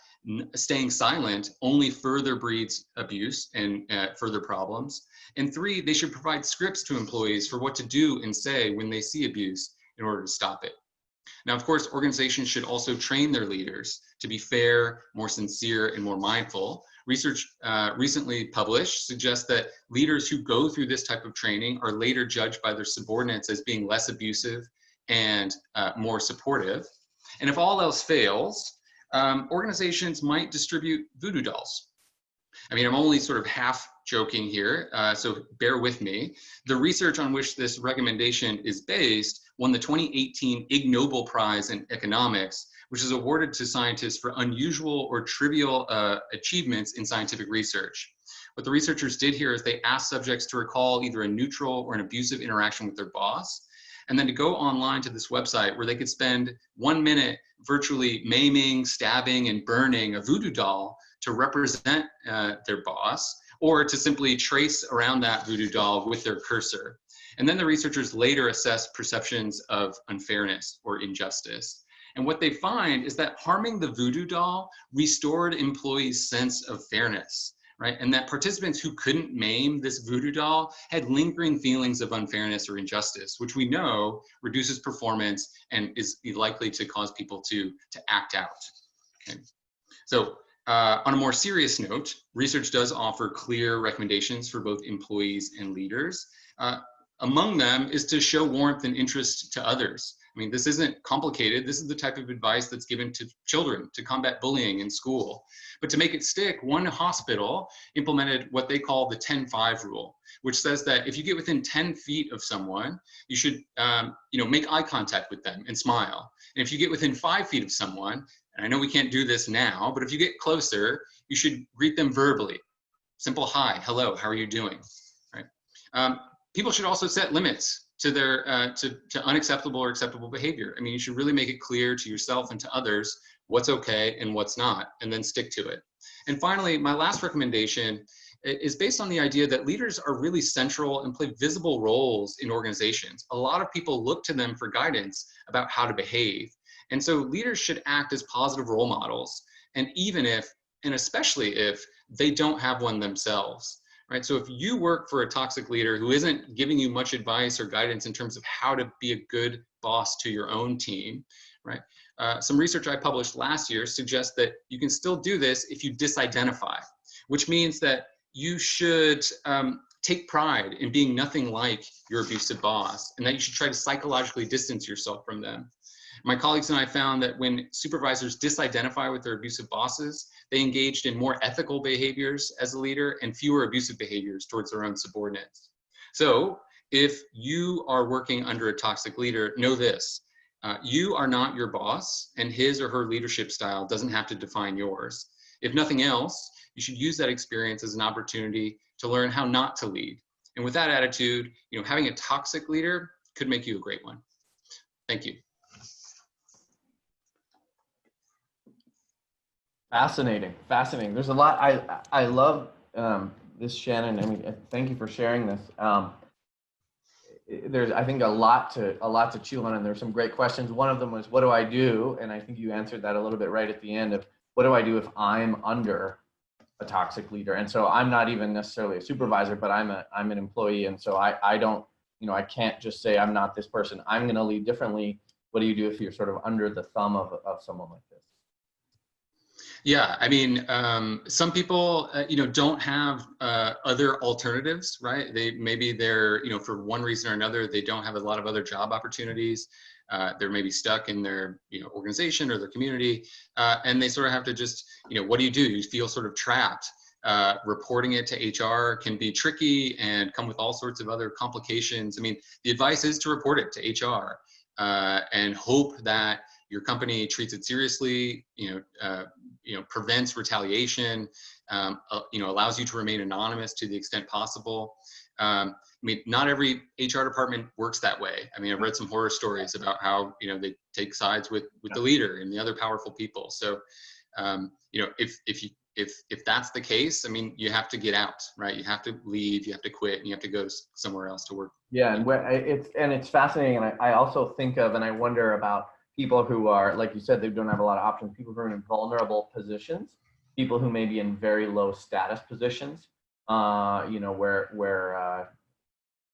staying silent only further breeds abuse and further problems. And three, they should provide scripts to employees for what to do and say when they see abuse in order to stop it. Now, of course, organizations should also train their leaders to be fair, more sincere, and more mindful. Research recently published suggests that leaders who go through this type of training are later judged by their subordinates as being less abusive and more supportive. And if all else fails, organizations might distribute voodoo dolls. I mean, I'm only sort of half joking here, so bear with me. The research on which this recommendation is based won the 2018 Ig Nobel Prize in Economics, which is awarded to scientists for unusual or trivial achievements in scientific research. What the researchers did here is they asked subjects to recall either a neutral or an abusive interaction with their boss, and then to go online to this website where they could spend 1 minute virtually maiming, stabbing, and burning a voodoo doll to represent their boss, or to simply trace around that voodoo doll with their cursor. And then the researchers later assessed perceptions of unfairness or injustice. And what they find is that harming the voodoo doll restored employees' sense of fairness, right? And that participants who couldn't maim this voodoo doll had lingering feelings of unfairness or injustice, which we know reduces performance and is likely to cause people to act out. Okay. So on a more serious note, research does offer clear recommendations for both employees and leaders. Among them is to show warmth and interest to others. I mean, this isn't complicated. This is the type of advice that's given to children to combat bullying in school. But to make it stick, one hospital implemented what they call the 10-5 rule, which says that if you get within 10 feet of someone, you should make eye contact with them and smile. And if you get within 5 feet of someone, and I know we can't do this now, but if you get closer, you should greet them verbally. Simple hi, hello, how are you doing? Right? People should also set limits to their to unacceptable or acceptable behavior. I mean, you should really make it clear to yourself and to others what's okay and what's not, and then stick to it. And finally, my last recommendation is based on the idea that leaders are really central and play visible roles in organizations. A lot of people look to them for guidance about how to behave. And so leaders should act as positive role models, and even if, and especially if, they don't have one themselves. Right? So if you work for a toxic leader who isn't giving you much advice or guidance in terms of how to be a good boss to your own team, right? Some research I published last year suggests that you can still do this if you disidentify, which means that you should take pride in being nothing like your abusive boss, and that you should try to psychologically distance yourself from them. My colleagues and I found that when supervisors disidentify with their abusive bosses, they engaged in more ethical behaviors as a leader and fewer abusive behaviors towards their own subordinates. So if you are working under a toxic leader, know this: you are not your boss, and his or her leadership style doesn't have to define yours. If nothing else, you should use that experience as an opportunity to learn how not to lead. And with that attitude, having a toxic leader could make you a great one. Thank you. Fascinating, fascinating. There's a lot. I love this, Shannon. I mean, thank you for sharing this. There's, I think, a lot to chew on, and there's some great questions. One of them was, what do I do? And I think you answered that a little bit right at the end of, what do I do if I'm under a toxic leader? And so I'm not even necessarily a supervisor, but I'm an employee, and so I don't, I can't just say I'm not this person. I'm going to lead differently. What do you do if you're sort of under the thumb of someone like this? Yeah, I mean, some people, don't have other alternatives, right? Maybe they're, for one reason or another, they don't have a lot of other job opportunities. They're maybe stuck in their, organization or their community, and they sort of have to just, what do? You feel sort of trapped. Reporting it to HR can be tricky and come with all sorts of other complications. I mean, the advice is to report it to HR and hope that your company treats it seriously, prevents retaliation, allows you to remain anonymous to the extent possible. I mean, not every HR department works that way. I mean, I've read some horror stories about how, they take sides with the leader and the other powerful people. So, if that's the case, I mean, you have to get out, right? You have to leave, you have to quit, and you have to go somewhere else to work. Yeah, and it's fascinating. And I also think of, and I wonder about people who are, like you said, they don't have a lot of options, people who are in vulnerable positions, people who may be in very low status positions, where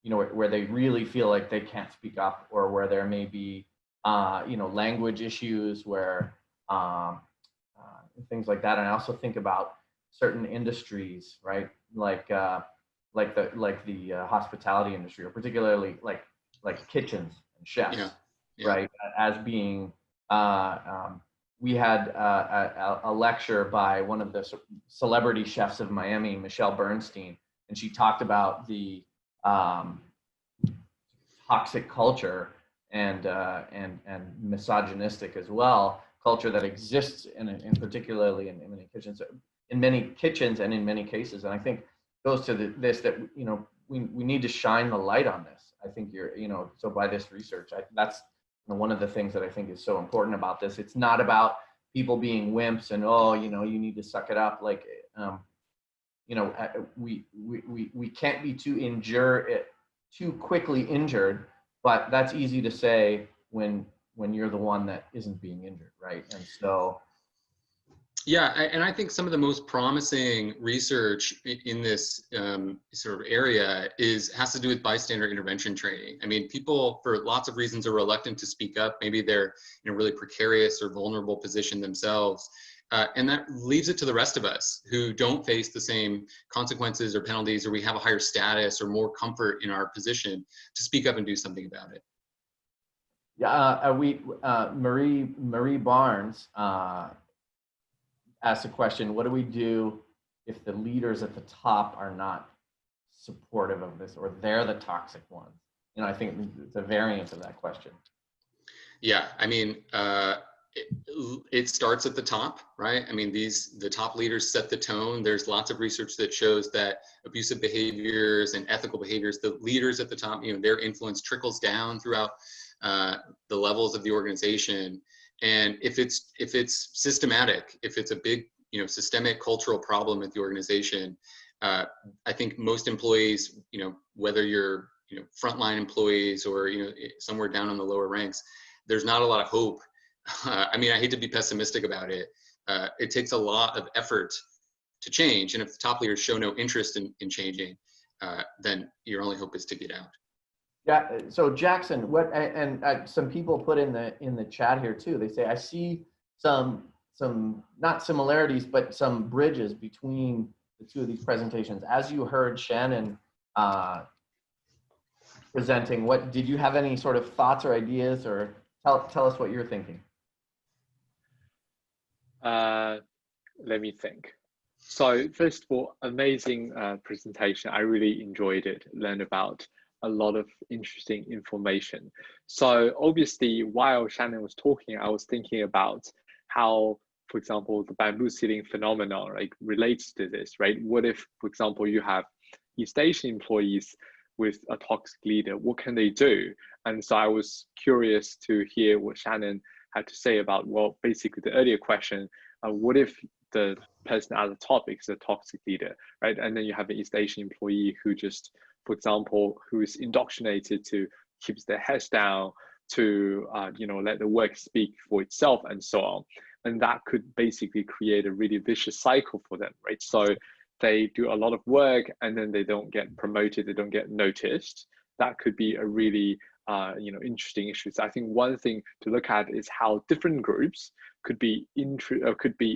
they really feel like they can't speak up, or where there may be, language issues, where things like that. And I also think about certain industries, right? Like the hospitality industry, or particularly like kitchens and chefs. Yeah. Yeah. Right, as being, we had a lecture by one of the celebrity chefs of Miami, Michelle Bernstein, and she talked about the toxic culture and misogynistic as well culture that exists in particularly in many kitchens and in many cases. And I think goes to this that we need to shine the light on this. I think so by this research, that's one of the things that I think is so important about this. It's not about people being wimps and, you need to suck it up. Like, we can't be too quickly injured, but that's easy to say when when you're the one that isn't being injured, right? And so yeah, and I think some of the most promising research in this sort of area has to do with bystander intervention training. I mean, people for lots of reasons are reluctant to speak up. Maybe they're in a really precarious or vulnerable position themselves. And that leaves it to the rest of us who don't face the same consequences or penalties, or we have a higher status or more comfort in our position to speak up and do something about it. Yeah, Marie Barnes asked a question: what do we do if the leaders at the top are not supportive of this, or they're the toxic ones? You know, I think it's a variant of that question. Yeah, I mean, it starts at the top, right? I mean, the top leaders set the tone. There's lots of research that shows that abusive behaviors and ethical behaviors, the leaders at the top, you know, their influence trickles down throughout the levels of the organization. And if it's systematic, if it's a big, you know, systemic cultural problem at the organization, I think most employees, you know, whether you're, you know, frontline employees or, you know, somewhere down in the lower ranks, there's not a lot of hope. I mean, I hate to be pessimistic about it. It takes a lot of effort to change. And if the top leaders show no interest in changing, then your only hope is to get out. Yeah. So Jackson, some people put in the chat here too. They say, I see some not similarities, but some bridges between the two of these presentations. As you heard Shannon presenting, did you have any sort of thoughts or ideas, or tell us what you're thinking? Let me think. So first of all, amazing presentation. I really enjoyed it, learned about a lot of interesting information. So obviously, while Shannon was talking, I was thinking about how, for example, the bamboo ceiling phenomenon like relates to this, right? What if, for example, you have East Asian employees with a toxic leader? What can they do? And so I was curious to hear what Shannon had to say about, well, basically the earlier question, what if the person at the top is a toxic leader, right? And then you have an East Asian employee who just, for example, who is indoctrinated to keep their heads down, to you know, let the work speak for itself and so on. And that could basically create a really vicious cycle for them, right? So they do a lot of work and then they don't get promoted, they don't get noticed. That could be a really you know, interesting issue. So I think one thing to look at is how different groups could be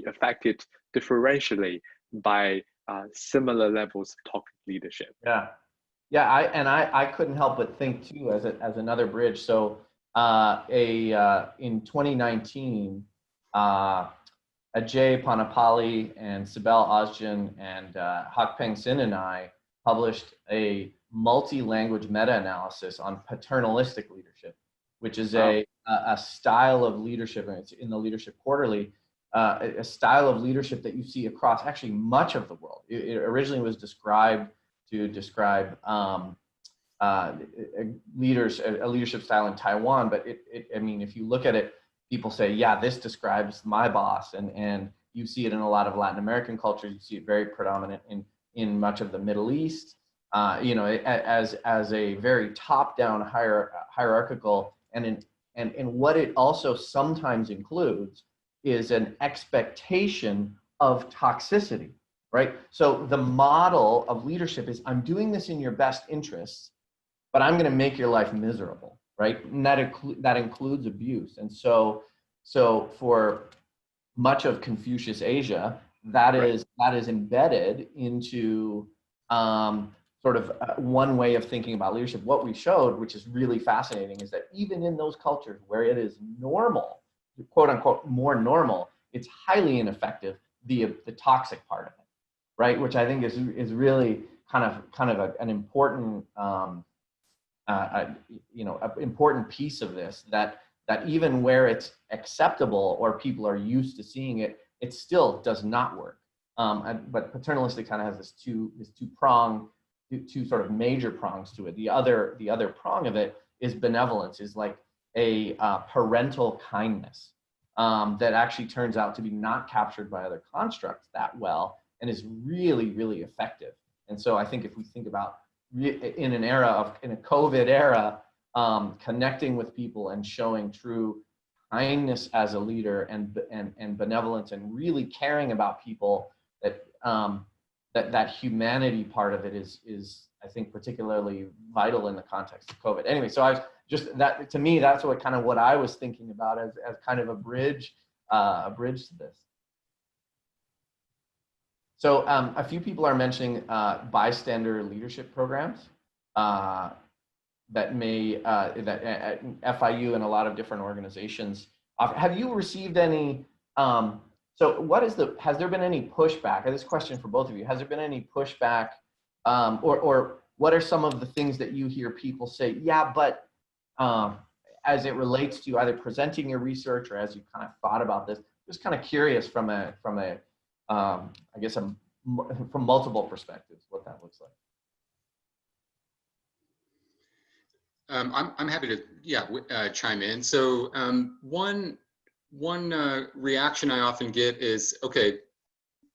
affected differentially by similar levels of toxic leadership. Yeah, yeah. I couldn't help but think too, as another bridge. So in 2019, Ajay Panapali and Sibel Ozgen and Hakpeng Sin and I published a multi-language meta-analysis on paternalistic leadership, which is a style of leadership, and it's in the Leadership Quarterly, a style of leadership that you see across actually much of the world. It originally was described to describe a leadership style in Taiwan, but I mean, if you look at it, people say, yeah, this describes my boss, and you see it in a lot of Latin American cultures. You see it very predominant in much of the Middle East. You know, as a very top-down hierarchical, and what it also sometimes includes is an expectation of toxicity, right? So the model of leadership is, I'm doing this in your best interests, but I'm going to make your life miserable, right? And that includes abuse. And so for much of Confucius Asia, that is embedded into sort of one way of thinking about leadership. What we showed, which is really fascinating, is that even in those cultures where it is normal, quote unquote, more normal, it's highly ineffective, the toxic part of it, right? Which I think is really kind of an important, you know, an important piece of this, that even where it's acceptable or people are used to seeing it, it still does not work. But paternalistic kind of has this two sort of major prongs to it. The other prong of it is benevolence, is like a parental kindness that actually turns out to be not captured by other constructs that well, and is really, really effective. And so I think if we think about in a COVID era, connecting with people and showing true kindness as a leader and benevolence and really caring about people, that that humanity part of it is I think particularly vital in the context of COVID. Anyway, so I was just, that to me, that's what I was thinking about as kind of a bridge to this. So a few people are mentioning bystander leadership programs that may, that at FIU and a lot of different organizations offer. Have you received any, so what is has there been any pushback? This question for both of you, has there been any pushback or what are some of the things that you hear people say, yeah, but as it relates to either presenting your research or as you kind of thought about this, just kind of curious from a I guess from multiple perspectives, what that looks like. I'm happy to chime in. So one reaction I often get is, okay,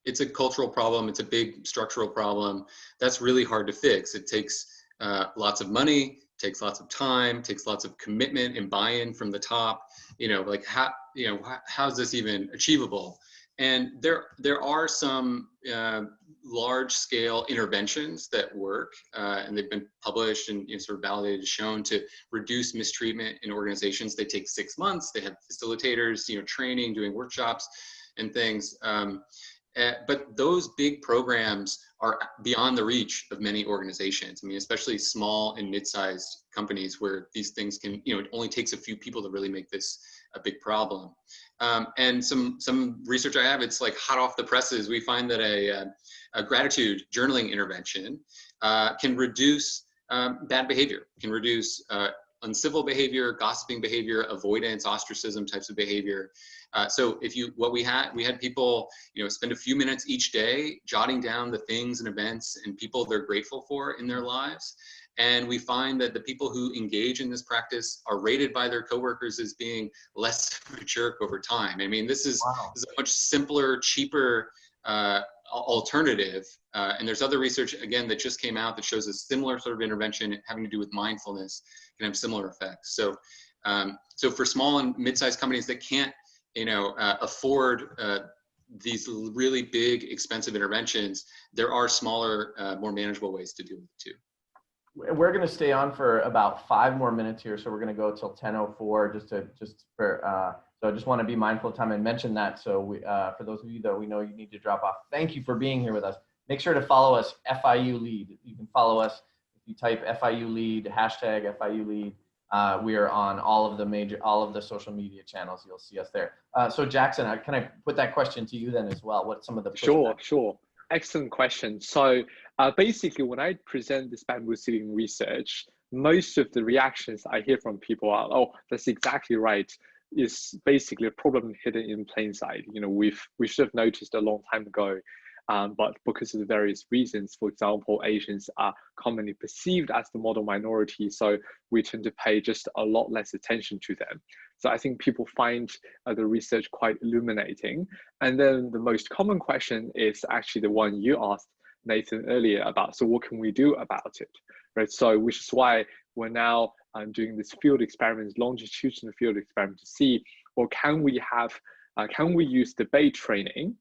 it's a cultural problem, it's a big structural problem. That's really hard to fix. It takes lots of money, takes lots of time, takes lots of commitment and buy-in from the top. Like how's this even achievable? And there are some large-scale interventions that work, and they've been published and sort of validated, shown to reduce mistreatment in organizations. They take 6 months. They have facilitators, training, doing workshops, and things. But those big programs are beyond the reach of many organizations. I mean, especially small and mid-sized companies where these things can, it only takes a few people to really make this a big problem. And some research I have, it's like hot off the presses. We find that a gratitude journaling intervention can reduce bad behavior, can reduce uncivil behavior, gossiping behavior, avoidance, ostracism types of behavior. So we had people, spend a few minutes each day jotting down the things and events and people they're grateful for in their lives. And we find that the people who engage in this practice are rated by their coworkers as being less of a jerk over time. I mean, this is, Wow. this is a much simpler, cheaper alternative. And there's other research, again, that just came out that shows a similar sort of intervention having to do with mindfulness can have similar effects. So, so for small and mid-sized companies that can't, afford these really big, expensive interventions, there are smaller, more manageable ways to do it too. We're going to stay on for about 5 more minutes here, so we're going to go till 10:04. So I just want to be mindful of time and mention that. So for those of you that we know you need to drop off, thank you for being here with us. Make sure to follow us, FIU Lead. You can follow us if you type FIU Lead, hashtag FIU Lead. We are on all of the social media channels. You'll see us there. So Jackson, can I put that question to you then as well? What's some of the pushback? Sure. Excellent question. So basically, when I present this bamboo seeding research, most of the reactions I hear from people are, "Oh, that's exactly right. It's basically a problem hidden in plain sight. We should have noticed a long time ago, but because of the various reasons, for example, Asians are commonly perceived as the model minority, so we tend to pay just a lot less attention to them." So I think people find the research quite illuminating. And then the most common question is actually the one you asked, Nathan, earlier about, so what can we do about it, right? So which is why we're now doing this field experiments, longitudinal field experiment to see, or can we use debate training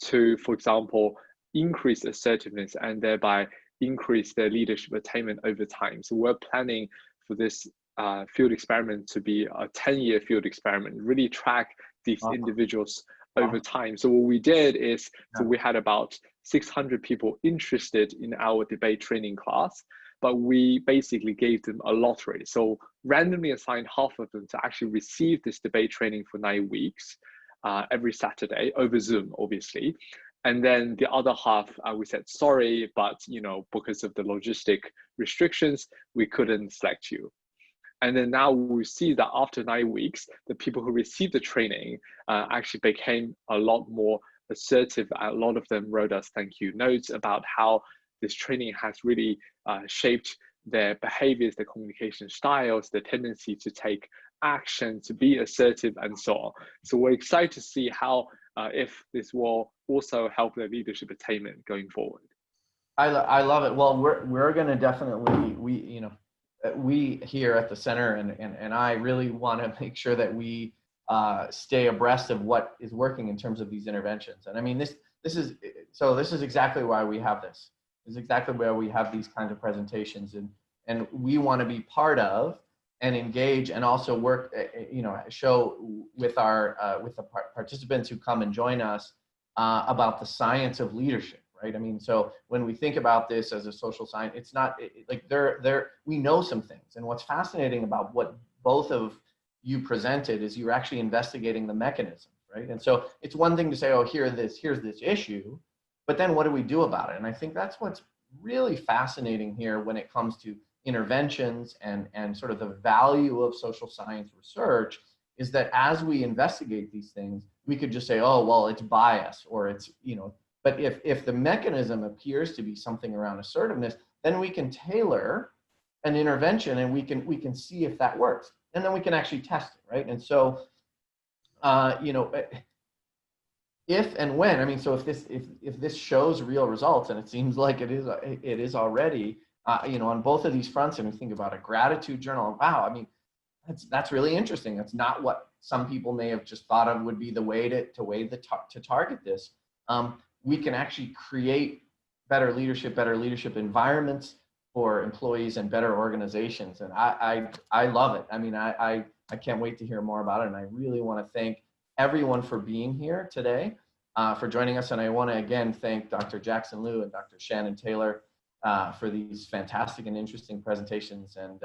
to, for example, increase assertiveness and thereby increase their leadership attainment over time. So we're planning for this field experiment to be a 10-year field experiment, really track these individuals over time. So what we did is, so we had about 600 people interested in our debate training class, but we basically gave them a lottery. So randomly assigned half of them to actually receive this debate training for 9 weeks, every Saturday over Zoom, obviously. And then the other half, we said, sorry, but because of the logistic restrictions, we couldn't select you. And then now we see that after 9 weeks, the people who received the training actually became a lot more assertive. A lot of them wrote us thank you notes about how this training has really shaped their behaviors, their communication styles, their tendency to take action, to be assertive, and so on. So we're excited to see how, if this will also help their leadership attainment going forward. I love it. Well, we're going to definitely, we here at the center and I really want to make sure that we stay abreast of what is working in terms of these interventions. And I mean, this is exactly why we have this. This is exactly why we have these kinds of presentations, and we want to be part of and engage and also work, show with the participants who come and join us about the science of leadership, right? I mean, so when we think about this as a social science, it's not like we know some things. And what's fascinating about what both of you presented is you're actually investigating the mechanism, right? And so it's one thing to say, oh, here's this issue, but then what do we do about it? And I think that's what's really fascinating here when it comes to interventions and sort of the value of social science research, is that as we investigate these things, we could just say, oh, well, it's bias, or it's, but if the mechanism appears to be something around assertiveness, then we can tailor an intervention and we can see if that works. And then we can actually test it, right? And so, if and when, I mean, so if this shows real results, and it seems like it is already, on both of these fronts, and we think about a gratitude journal, wow, I mean, that's really interesting. That's not what some people may have just thought of would be the way to target this. We can actually create better leadership environments for employees and better organizations. And I love it. I mean, I can't wait to hear more about it. And I really want to thank everyone for being here today, for joining us. And I want to again thank Dr. Jackson Liu and Dr. Shannon Taylor for these fantastic and interesting presentations. And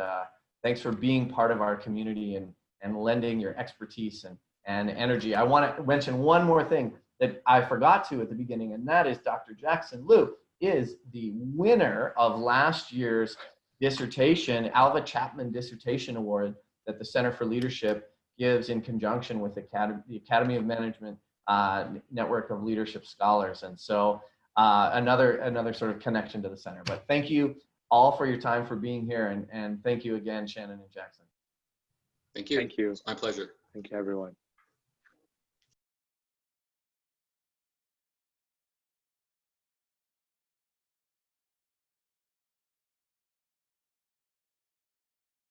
thanks for being part of our community and lending your expertise and energy. I want to mention one more thing that I forgot to at the beginning, and that is Dr. Jackson Liu is the winner of last year's dissertation, Alva Chapman Dissertation Award, that the Center for Leadership gives in conjunction with the Academy of Management Network of Leadership Scholars. And so another sort of connection to the center. But thank you all for your time, for being here, and thank you again, Shannon and Jackson. Thank you. Thank you. It's my pleasure. Thank you, everyone.